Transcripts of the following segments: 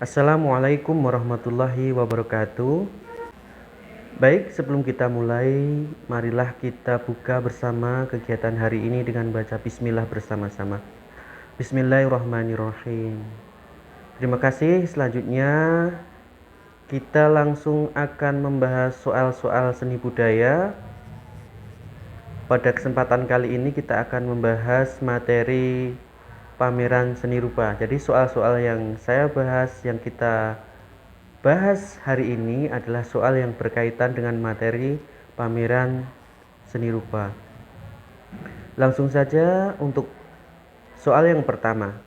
Assalamualaikum warahmatullahi wabarakatuh. Baik, sebelum kita mulai, marilah kita buka bersama kegiatan hari ini dengan baca bismillah bersama-sama. Bismillahirrahmanirrahim. Terima kasih. Selanjutnya kita langsung akan membahas soal-soal seni budaya. Pada kesempatan kali ini kita akan membahas materi pameran seni rupa. Jadi soal-soal yang saya bahas, yang kita bahas hari ini adalah soal yang berkaitan dengan materi pameran seni rupa. Langsung saja untuk soal yang pertama.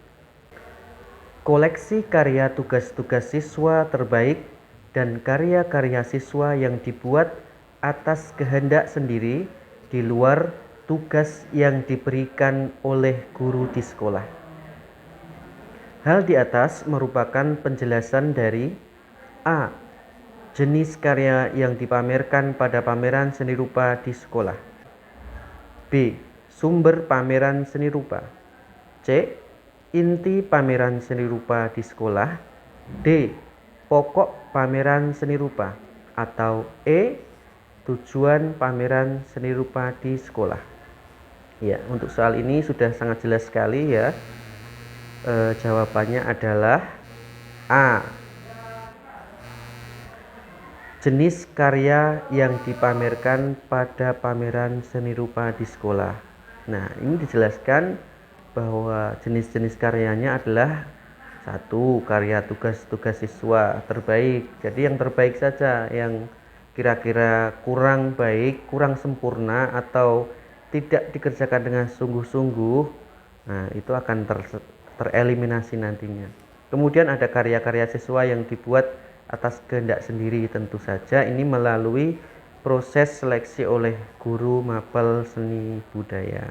Koleksi karya tugas-tugas siswa terbaik dan karya-karya siswa yang dibuat atas kehendak sendiri di luar tugas yang diberikan oleh guru di sekolah. Hal di atas merupakan penjelasan dari A. Jenis karya yang dipamerkan pada pameran seni rupa di sekolah. B. Sumber pameran seni rupa. C. Inti pameran seni rupa di sekolah. D. Pokok pameran seni rupa. Atau E. Tujuan pameran seni rupa di sekolah. Ya, untuk soal ini sudah sangat jelas sekali ya. Jawabannya adalah A. Jenis karya yang dipamerkan pada pameran seni rupa di sekolah. Nah, ini dijelaskan bahwa jenis-jenis karyanya adalah 1. Karya tugas-tugas siswa terbaik. Jadi yang terbaik saja, yang kira-kira kurang baik, kurang sempurna atau tidak dikerjakan dengan sungguh-sungguh, nah itu akan tereliminasi nantinya. Kemudian ada karya-karya siswa yang dibuat atas kehendak sendiri, tentu saja ini melalui proses seleksi oleh guru mapel seni budaya.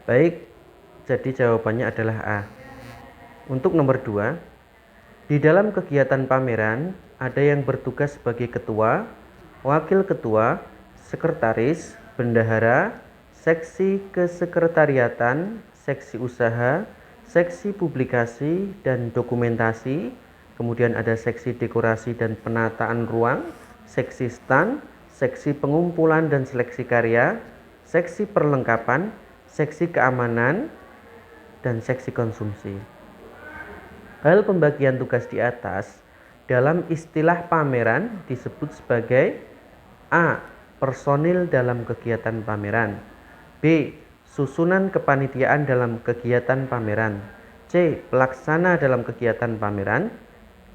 Baik, jadi jawabannya adalah A. Untuk nomor 2, di dalam kegiatan pameran ada yang bertugas sebagai ketua, wakil ketua, sekretaris, bendahara, seksi kesekretariatan, seksi usaha, seksi publikasi dan dokumentasi. Kemudian ada seksi dekorasi dan penataan ruang, seksi stand, seksi pengumpulan dan seleksi karya, seksi perlengkapan, seksi keamanan, dan seksi konsumsi. Hal pembagian tugas di atas dalam istilah pameran disebut sebagai A. Personil dalam kegiatan pameran. B. Susunan kepanitiaan dalam kegiatan pameran. C. Pelaksana dalam kegiatan pameran.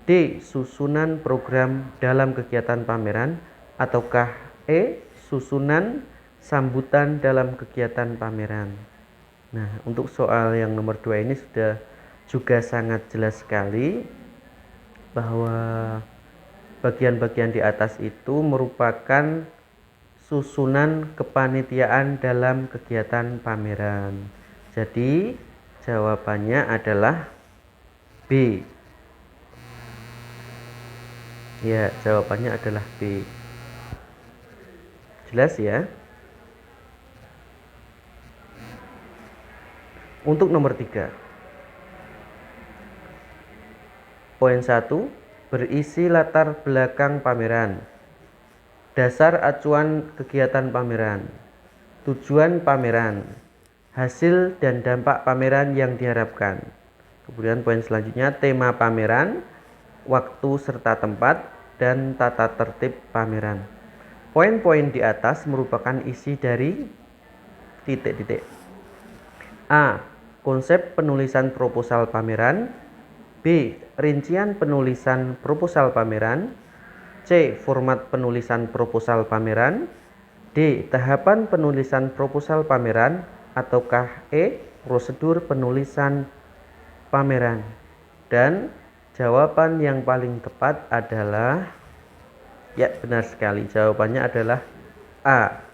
D. Susunan program dalam kegiatan pameran. Ataukah E. Susunan sambutan dalam kegiatan pameran. Nah, untuk soal yang nomor 2 ini sudah juga sangat jelas sekali bahwa bagian-bagian di atas itu merupakan susunan kepanitiaan dalam kegiatan pameran. Jadi jawabannya adalah B. Ya, jawabannya adalah B. Jelas ya? Untuk nomor 3. Poin 1, berisi latar belakang pameran. Dasar acuan kegiatan pameran. Tujuan pameran. Hasil dan dampak pameran yang diharapkan. Kemudian poin selanjutnya, tema pameran, waktu serta tempat, dan tata tertib pameran. Poin-poin di atas merupakan isi dari titik-titik. A. Konsep penulisan proposal pameran. B. Rincian penulisan proposal pameran. C. Format penulisan proposal pameran. D. Tahapan penulisan proposal pameran. Ataukah E. Prosedur penulisan pameran. Dan jawaban yang paling tepat adalah, ya benar sekali, jawabannya adalah A.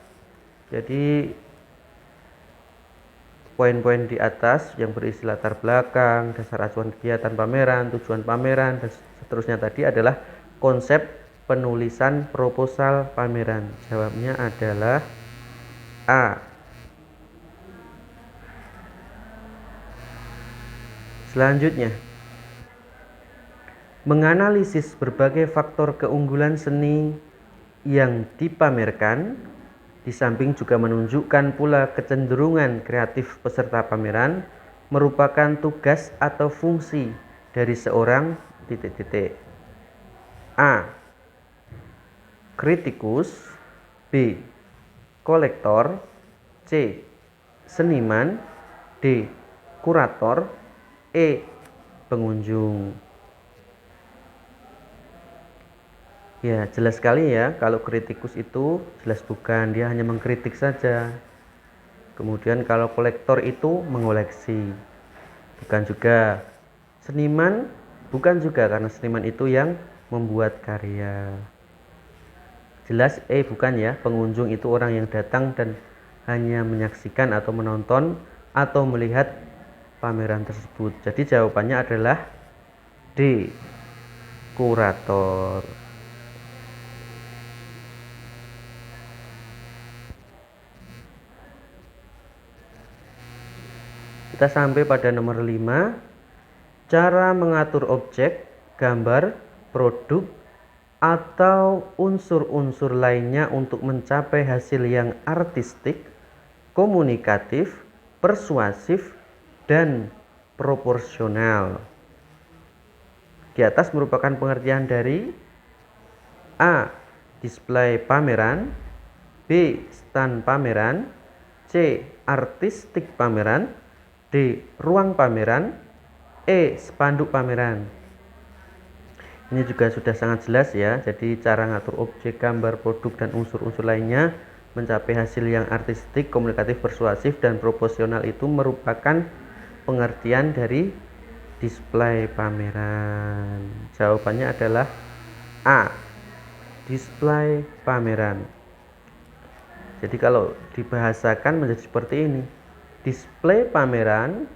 Jadi poin-poin di atas yang berisi latar belakang, dasar acuan kegiatan pameran, tujuan pameran, dan seterusnya tadi adalah konsep penulisan proposal pameran. Jawabnya adalah A. Selanjutnya, menganalisis berbagai faktor keunggulan seni yang dipamerkan, di samping juga menunjukkan pula kecenderungan kreatif peserta pameran, merupakan tugas atau fungsi dari seorang A. Kritikus, B. Kolektor, C. Seniman, D. Kurator, E. Pengunjung. Ya, jelas sekali ya, kalau kritikus itu jelas bukan, dia hanya mengkritik saja. Kemudian kalau kolektor itu mengoleksi, bukan juga. Seniman, bukan juga, karena seniman itu yang membuat karya. Jelas bukan ya, pengunjung itu orang yang datang dan hanya menyaksikan atau menonton atau melihat pameran tersebut. Jadi jawabannya adalah D. Kurator. Kita sampai pada nomor 5. Cara mengatur objek, gambar, produk, atau unsur-unsur lainnya untuk mencapai hasil yang artistik, komunikatif, persuasif, dan proporsional. Di atas merupakan pengertian dari A. Display pameran, B. Stand pameran, C. Artistik pameran, D. Ruang pameran, E. Spanduk pameran. Ini juga sudah sangat jelas ya. Jadi cara ngatur objek, gambar, produk, dan unsur-unsur lainnya mencapai hasil yang artistik, komunikatif, persuasif, dan proporsional itu merupakan pengertian dari display pameran. Jawabannya adalah A. Display pameran. Jadi kalau dibahasakan menjadi seperti ini, display pameran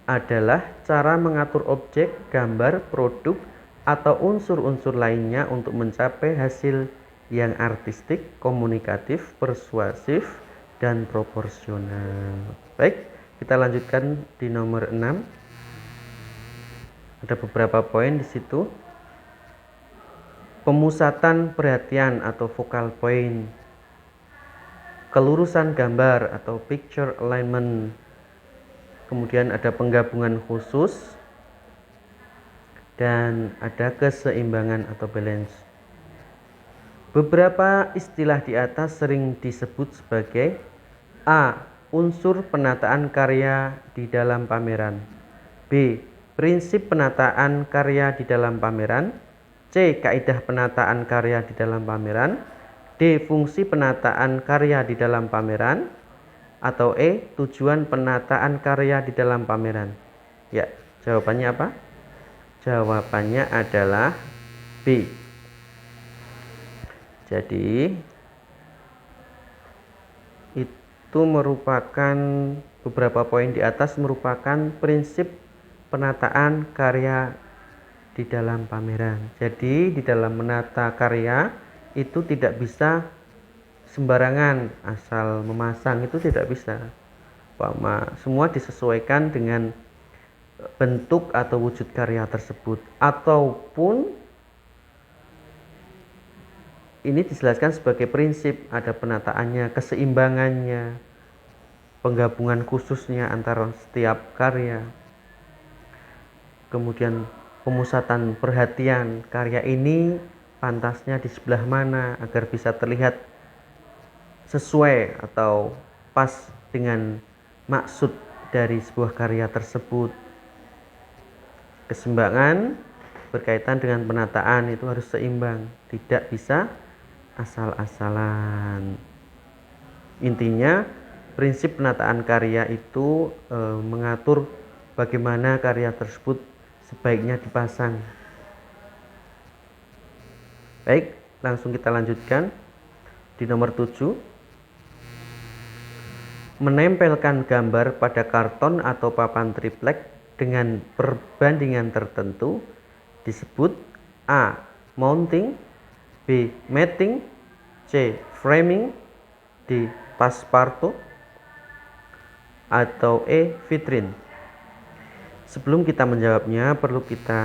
adalah cara mengatur objek, gambar, produk, atau unsur-unsur lainnya untuk mencapai hasil yang artistik, komunikatif, persuasif, dan proporsional. Baik, kita lanjutkan di nomor 6. Ada beberapa poin di situ. Pemusatan perhatian atau focal point, kelurusan gambar atau picture alignment, kemudian ada penggabungan khusus, dan ada keseimbangan atau balance. Beberapa istilah di atas sering disebut sebagai A. Unsur penataan karya di dalam pameran, B. Prinsip penataan karya di dalam pameran, C. Kaidah penataan karya di dalam pameran, D. Fungsi penataan karya di dalam pameran, atau E. Tujuan penataan karya di dalam pameran. Ya, jawabannya apa? Jawabannya adalah B. Jadi itu merupakan beberapa poin di atas merupakan prinsip penataan karya di dalam pameran. Jadi di dalam menata karya itu tidak bisa sembarangan asal memasang, itu tidak bisa. Semua disesuaikan dengan bentuk atau wujud karya tersebut, ataupun ini dijelaskan sebagai prinsip, ada penataannya, keseimbangannya, penggabungan khususnya antara setiap karya, kemudian pemusatan perhatian, karya ini pantasnya di sebelah mana agar bisa terlihat sesuai atau pas dengan maksud dari sebuah karya tersebut. Keseimbangan berkaitan dengan penataan, itu harus seimbang, tidak bisa asal-asalan. Intinya prinsip penataan karya itu mengatur bagaimana karya tersebut sebaiknya dipasang. Baik, langsung kita lanjutkan di nomor 7. Menempelkan gambar pada karton atau papan triplek dengan perbandingan tertentu disebut A. Mounting, B. Matting, C. Framing, D. Passepartout, atau E. Vitrine. Sebelum kita menjawabnya perlu kita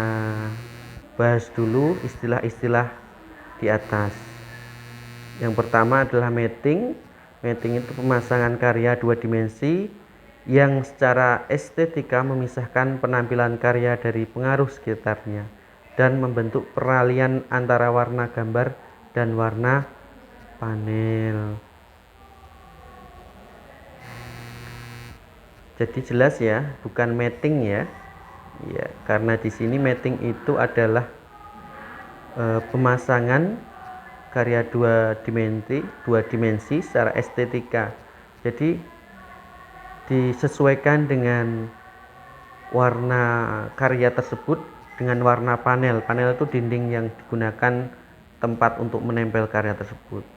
bahas dulu istilah-istilah di atas. Yang pertama adalah mating. Mating itu pemasangan karya dua dimensi yang secara estetika memisahkan penampilan karya dari pengaruh sekitarnya dan membentuk peralihan antara warna gambar dan warna panel. Jadi jelas ya, bukan mating ya. Ya, karena di sini mating itu adalah pemasangan karya dua dimensi secara estetika. Jadi disesuaikan dengan warna karya tersebut dengan warna panel. Panel itu dinding yang digunakan tempat untuk menempel karya tersebut.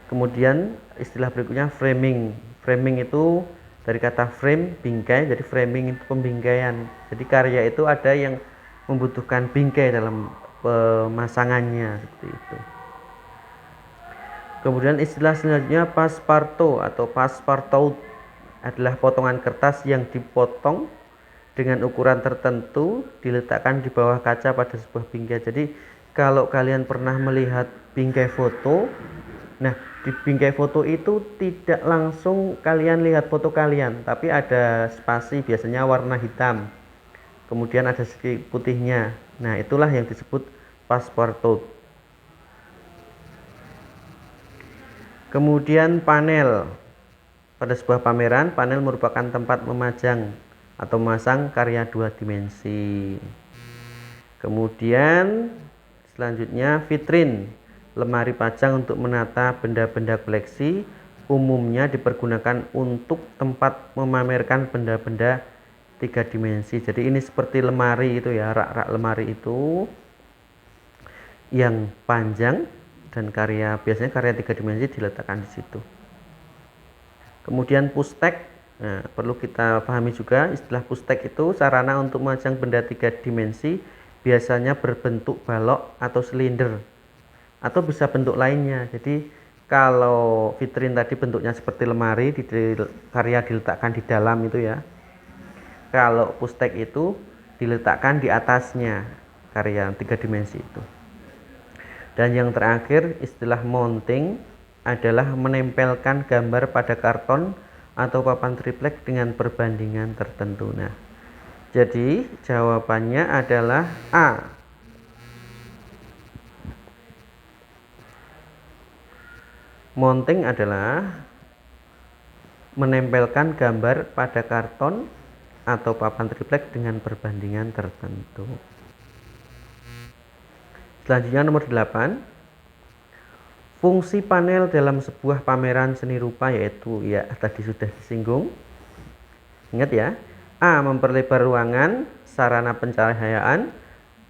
Kemudian istilah berikutnya framing. Framing itu dari kata frame, bingkai, jadi framing itu pembingkaian. Jadi karya itu ada yang membutuhkan bingkai dalam pemasangannya seperti itu. Kemudian istilah selanjutnya passepartout atau passepartout adalah potongan kertas yang dipotong dengan ukuran tertentu diletakkan di bawah kaca pada sebuah bingkai. Jadi kalau kalian pernah melihat bingkai foto, nah di bingkai foto itu tidak langsung kalian lihat foto kalian, tapi ada spasi, biasanya warna hitam, kemudian ada sedikit putihnya. Nah itulah yang disebut passepartout. Kemudian panel. Pada sebuah pameran, panel merupakan tempat memajang atau memasang karya dua dimensi. Kemudian selanjutnya vitrin, lemari pajang untuk menata benda-benda koleksi, umumnya dipergunakan untuk tempat memamerkan benda-benda tiga dimensi. Jadi ini seperti lemari itu ya, rak-rak lemari itu yang panjang dan biasanya karya tiga dimensi diletakkan di situ. Kemudian pustek, nah, perlu kita pahami juga istilah pustek itu sarana untuk memajang benda tiga dimensi, biasanya berbentuk balok atau silinder atau bisa bentuk lainnya. Jadi kalau vitrin tadi bentuknya seperti lemari, karya diletakkan di dalam itu ya. Kalau pustek itu diletakkan di atasnya karya tiga dimensi itu. Dan yang terakhir istilah mounting adalah menempelkan gambar pada karton atau papan triplek dengan perbandingan tertentu. Nah, jadi jawabannya adalah A. Mounting adalah menempelkan gambar pada karton atau papan triplek dengan perbandingan tertentu. Selanjutnya nomor 8. Fungsi panel dalam sebuah pameran seni rupa yaitu ya tadi sudah disinggung. Ingat ya. A. Memperlebar ruangan, sarana pencahayaan,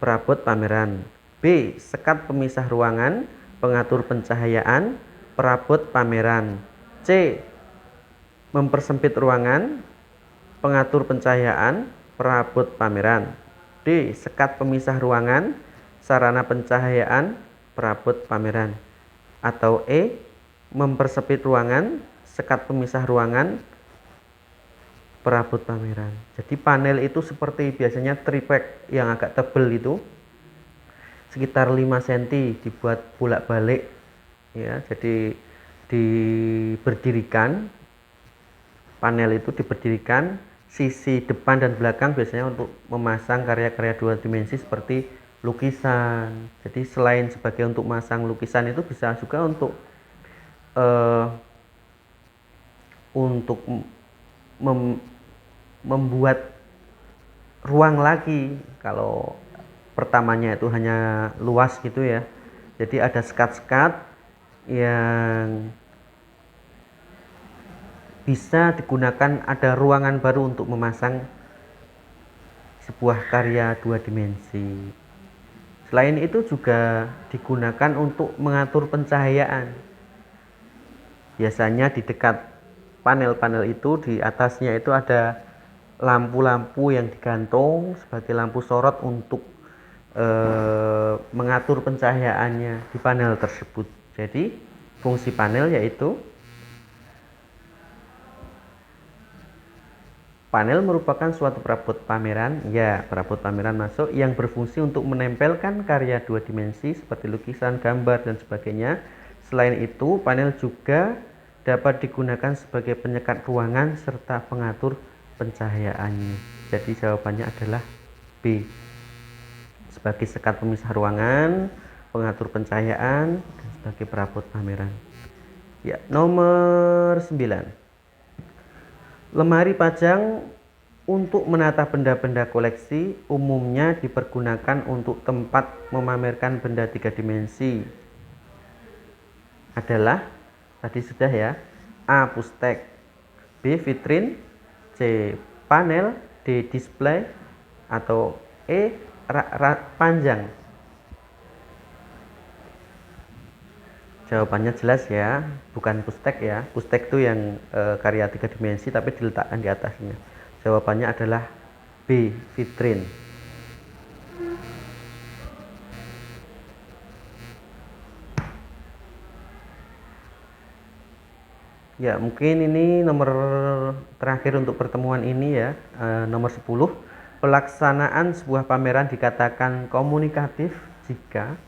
perabot pameran. B. Sekat pemisah ruangan, pengatur pencahayaan, perabot pameran. C. Mempersempit ruangan, pengatur pencahayaan, perabot pameran. D. Sekat pemisah ruangan, sarana pencahayaan, perabot pameran. Atau E. Mempersempit ruangan, sekat pemisah ruangan, perabot pameran. Jadi panel itu seperti biasanya triplek yang agak tebal itu, sekitar 5 cm, dibuat bolak-balik ya. Jadi diberdirikan, panel itu diberdirikan, sisi depan dan belakang biasanya untuk memasang karya-karya dua dimensi seperti lukisan. Jadi selain sebagai untuk masang lukisan, itu bisa juga untuk membuat ruang lagi. Kalau pertamanya itu hanya luas gitu ya, jadi ada sekat-sekat yang bisa digunakan, ada ruangan baru untuk memasang sebuah karya dua dimensi. Selain itu juga digunakan untuk mengatur pencahayaan. Biasanya di dekat panel-panel itu, di atasnya itu ada lampu-lampu yang digantung sebagai lampu sorot untuk mengatur pencahayaannya di panel tersebut. Jadi fungsi panel yaitu Panel merupakan suatu perabot pameran, ya perabot pameran masuk yang berfungsi untuk menempelkan karya dua dimensi seperti lukisan, gambar, dan sebagainya. Selain itu, panel juga dapat digunakan sebagai penyekat ruangan serta pengatur pencahayaannya. Jadi jawabannya adalah B. Sebagai sekat pemisah ruangan, pengatur pencahayaan, dan sebagai perabot pameran. Ya, nomor 9. Lemari pajang untuk menata benda-benda koleksi umumnya dipergunakan untuk tempat memamerkan benda tiga dimensi. Adalah, tadi sudah ya, A. Pustek, B. Vitrin, C. Panel, D. Display, atau E. Rak panjang. Jawabannya jelas ya, bukan pustek ya. Pustek itu yang karya tiga dimensi tapi diletakkan di atasnya. Jawabannya adalah B. Vitrin. Ya, mungkin ini nomor terakhir untuk pertemuan ini ya, nomor 10. Pelaksanaan sebuah pameran dikatakan komunikatif jika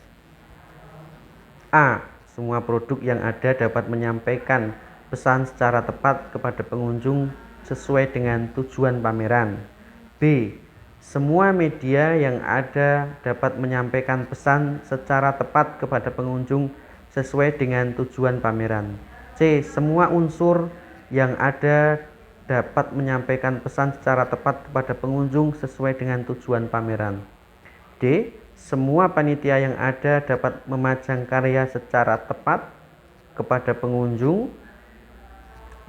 A. Semua produk yang ada dapat menyampaikan pesan secara tepat kepada pengunjung sesuai dengan tujuan pameran. B. Semua media yang ada dapat menyampaikan pesan secara tepat kepada pengunjung sesuai dengan tujuan pameran. C. Semua unsur yang ada dapat menyampaikan pesan secara tepat kepada pengunjung sesuai dengan tujuan pameran. D. Semua panitia yang ada dapat memajang karya secara tepat kepada pengunjung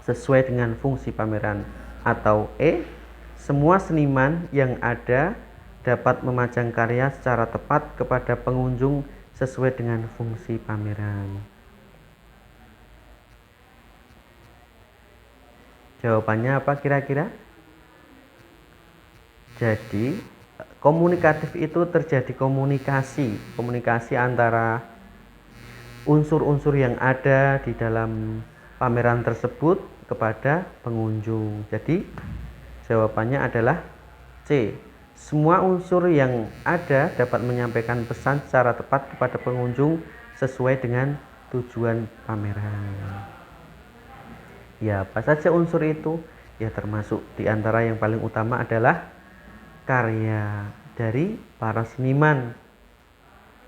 sesuai dengan fungsi pameran. Atau E. Semua seniman yang ada dapat memajang karya secara tepat kepada pengunjung sesuai dengan fungsi pameran. Jawabannya apa kira-kira? Jadi komunikatif itu terjadi komunikasi antara unsur-unsur yang ada di dalam pameran tersebut kepada pengunjung. Jadi jawabannya adalah C. Semua unsur yang ada dapat menyampaikan pesan secara tepat kepada pengunjung sesuai dengan tujuan pameran. Ya, apa saja unsur itu? Ya, termasuk di antara yang paling utama adalah karya dari para seniman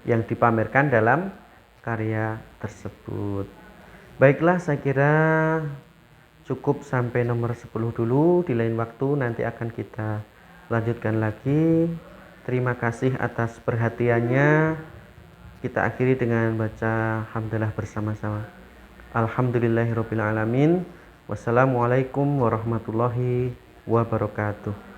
yang dipamerkan dalam karya tersebut. Baiklah, saya kira cukup sampai nomor 10 dulu. Di lain waktu nanti akan kita lanjutkan lagi. Terima kasih atas perhatiannya. Kita akhiri dengan baca hamdalah bersama-sama. Alhamdulillahirabbil alamin. Wassalamualaikum warahmatullahi wabarakatuh.